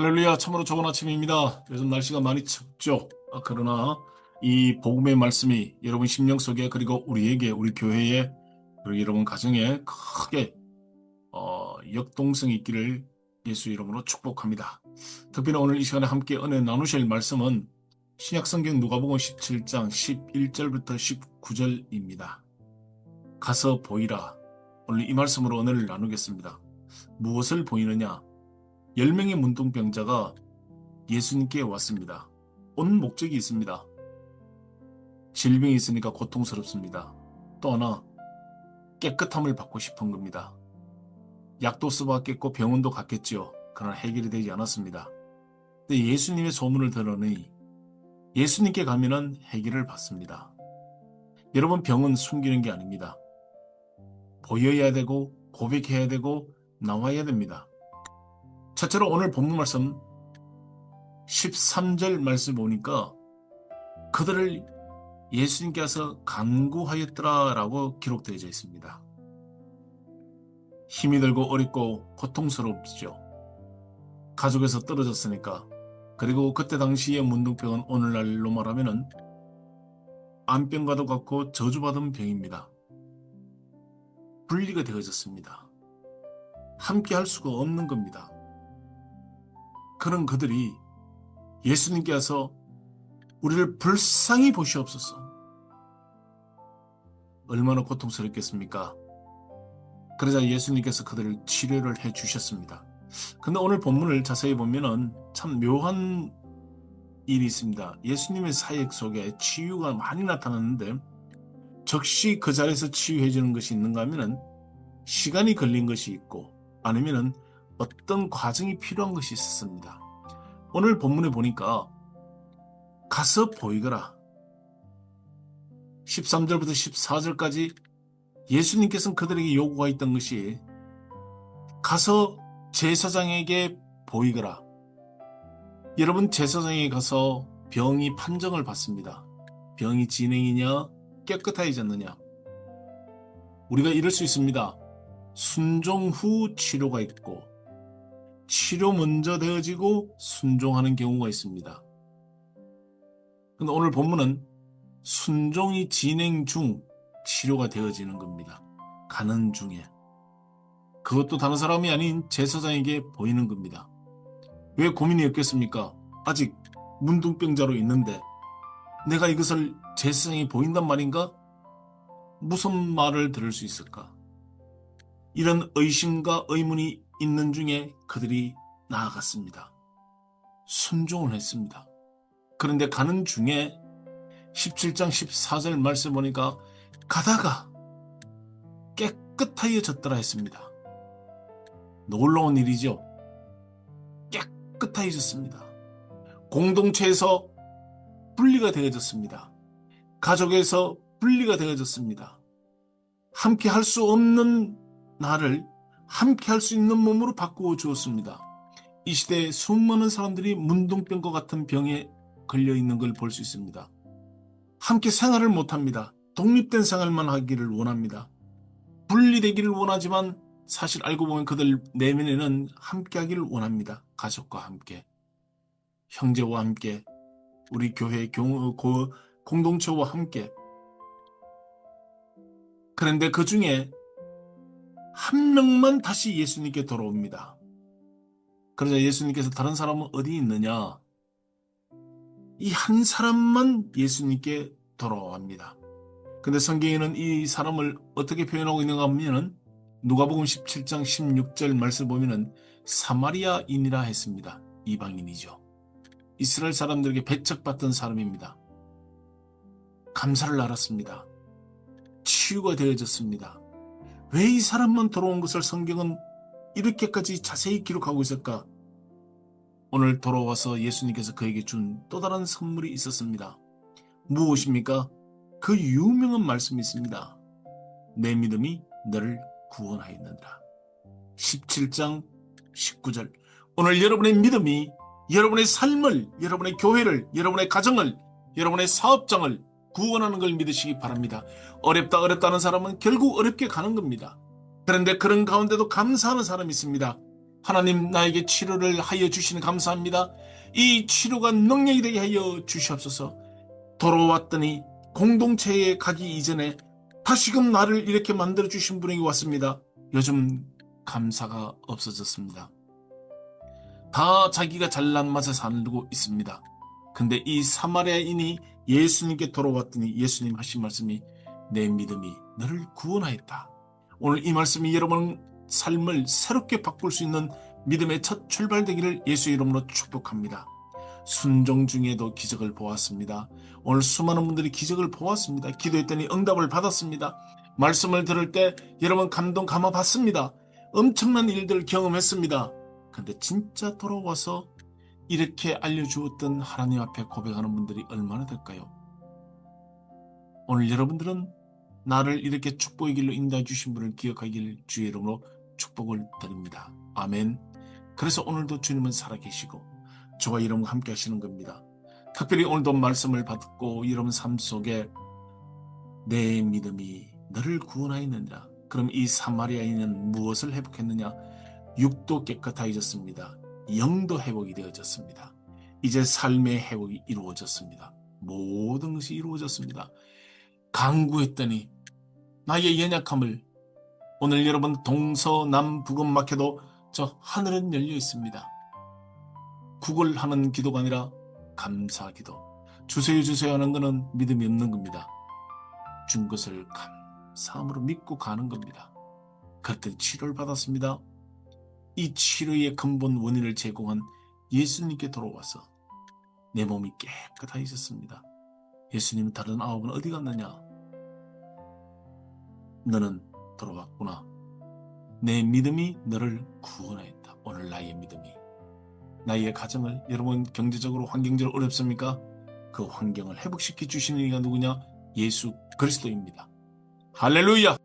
할렐루야, 참으로 좋은 아침입니다. 요즘 날씨가 많이 춥죠. 그러나 이 복음의 말씀이 여러분 심령 속에 그리고 우리에게, 우리 교회에, 그리고 여러분 가정에 크게 역동성이 있기를 예수 이름으로 축복합니다. 특별히 오늘 이 시간에 함께 은혜 나누실 말씀은 신약성경 누가복음 17장 11절부터 19절입니다. 가서 보이라. 오늘 이 말씀으로 은혜를 나누겠습니다. 무엇을 보이느냐? 10명의 문둥병자가 예수님께 왔습니다. 온 목적이 있습니다. 질병이 있으니까 고통스럽습니다. 또 하나, 깨끗함을 받고 싶은 겁니다. 약도 써봤겠고 병원도 갔겠지요. 그러나 해결이 되지 않았습니다. 근데 예수님의 소문을 들으니 예수님께 가면은 해결을 받습니다. 여러분, 병은 숨기는 게 아닙니다. 보여야 되고 고백해야 되고 나와야 됩니다. 첫째로 오늘 본문 말씀 13절 말씀 보니까 그들을 예수님께서 간구하였더라라고 기록되어져 있습니다. 힘이 들고 어렵고 고통스럽죠. 가족에서 떨어졌으니까. 그리고 그때 당시의 문둥병은 오늘날로 말하면은 암병과도 같고 저주받은 병입니다. 분리가 되어졌습니다. 함께 할 수가 없는 겁니다. 그런 그들이 예수님께서 우리를 불쌍히 보시옵소서. 얼마나 고통스럽겠습니까? 그러자 예수님께서 그들을 치료를 해 주셨습니다. 근데 오늘 본문을 자세히 보면은 참 묘한 일이 있습니다. 예수님의 사역 속에 치유가 많이 나타났는데 즉시 그 자리에서 치유해 주는 것이 있는가 하면은 시간이 걸린 것이 있고 아니면은 어떤 과정이 필요한 것이 있었습니다. 오늘 본문에 보니까 가서 보이거라. 13절부터 14절까지 예수님께서는 그들에게 요구가 있던 것이 가서 제사장에게 보이거라. 여러분, 제사장에 가서 병이 판정을 받습니다. 병이 진행이냐 깨끗해졌느냐. 우리가 이럴 수 있습니다. 순종 후 치료가 있고 치료 먼저 되어지고 순종하는 경우가 있습니다. 근데 오늘 본문은 순종이 진행 중 치료가 되어지는 겁니다. 가는 중에. 그것도 다른 사람이 아닌 제사장에게 보이는 겁니다. 왜 고민이 없겠습니까? 아직 문둥병자로 있는데 내가 이것을 제사장이 보인단 말인가? 무슨 말을 들을 수 있을까? 이런 의심과 의문이 있는 중에 그들이 나아갔습니다. 순종을 했습니다. 그런데 가는 중에 17장 14절 말씀 보니까 가다가 깨끗하여졌더라 했습니다. 놀라운 일이죠. 깨끗해졌습니다. 공동체에서 분리가 되어졌습니다. 가족에서 분리가 되어졌습니다. 함께 할 수 없는 나를 함께 할 수 있는 몸으로 바꾸어 주었습니다. 이 시대에 수많은 사람들이 문둥병과 같은 병에 걸려 있는 걸 볼 수 있습니다. 함께 생활을 못합니다. 독립된 생활만 하기를 원합니다. 분리되기를 원하지만 사실 알고 보면 그들 내면에는 함께 하기를 원합니다. 가족과 함께, 형제와 함께, 우리 교회 공동체와 함께. 그런데 그 중에 한 명만 다시 예수님께 돌아옵니다. 그러자 예수님께서 다른 사람은 어디 있느냐? 이 한 사람만 예수님께 돌아옵니다. 근데 성경에는 이 사람을 어떻게 표현하고 있는가 하면은 누가복음 17장 16절 말씀 보면은 사마리아인이라 했습니다. 이방인이죠. 이스라엘 사람들에게 배척받던 사람입니다. 감사를 알았습니다. 치유가 되어졌습니다. 왜 이 사람만 돌아온 것을 성경은 이렇게까지 자세히 기록하고 있을까? 오늘 돌아와서 예수님께서 그에게 준 또 다른 선물이 있었습니다. 무엇입니까? 그 유명한 말씀이 있습니다. 내 믿음이 너를 구원하였느니라. 17장 19절. 오늘 여러분의 믿음이 여러분의 삶을, 여러분의 교회를, 여러분의 가정을, 여러분의 사업장을 구원하는 걸 믿으시기 바랍니다. 어렵다는 사람은 결국 어렵게 가는 겁니다. 그런데 그런 가운데도 감사하는 사람이 있습니다. 하나님 나에게 치료를 하여 주시니 감사합니다. 이 치료가 능력이 되게 하여 주시옵소서. 돌아왔더니 공동체에 가기 이전에 다시금 나를 이렇게 만들어주신 분에게 왔습니다. 요즘 감사가 없어졌습니다. 다 자기가 잘난 맛에 살고 있습니다. 근데 이 사마리아인이 예수님께 돌아왔더니 예수님 하신 말씀이 내 믿음이 너를 구원하였다. 오늘 이 말씀이 여러분 삶을 새롭게 바꿀 수 있는 믿음의 첫 출발 되기를 예수 이름으로 축복합니다. 순종 중에도 기적을 보았습니다. 오늘 수많은 분들이 기적을 보았습니다. 기도했더니 응답을 받았습니다. 말씀을 들을 때 여러분 감동 감화 받습니다. 엄청난 일들을 경험했습니다. 근데 진짜 돌아와서 이렇게 알려주었던 하나님 앞에 고백하는 분들이 얼마나 될까요? 오늘 여러분들은 나를 이렇게 축복의 길로 인도해 주신 분을 기억하길 주의 이름으로 축복을 드립니다. 아멘. 그래서 오늘도 주님은 살아계시고 저와 여러분과 함께 하시는 겁니다. 특별히 오늘도 말씀을 받고 여러분 삶 속에 내 믿음이 너를 구원하였느니라. 그럼 이 사마리아인은 무엇을 회복했느냐? 육도 깨끗해졌습니다. 영도 회복이 되어졌습니다. 이제 삶의 회복이 이루어졌습니다. 모든 것이 이루어졌습니다. 간구했더니 나의 연약함을 오늘 여러분 동서남북은 막혀도 저 하늘은 열려 있습니다. 구걸하는 기도가 아니라 감사 기도. 주세요 주세요 하는 것은 믿음이 없는 겁니다. 준 것을 감사함으로 믿고 가는 겁니다. 그랬더니 치료를 받았습니다. 이 치료의 근본 원인을 제공한 예수님께 돌아와서 내 몸이 깨끗해졌습니다. 예수님은 다른 아홉은 어디 갔느냐? 너는 돌아왔구나. 내 믿음이 너를 구원하였다. 오늘 나의 믿음이 나의 가정을 여러분 경제적으로 환경적으로 어렵습니까? 그 환경을 회복시켜 주시는 이가 누구냐? 예수 그리스도입니다. 할렐루야!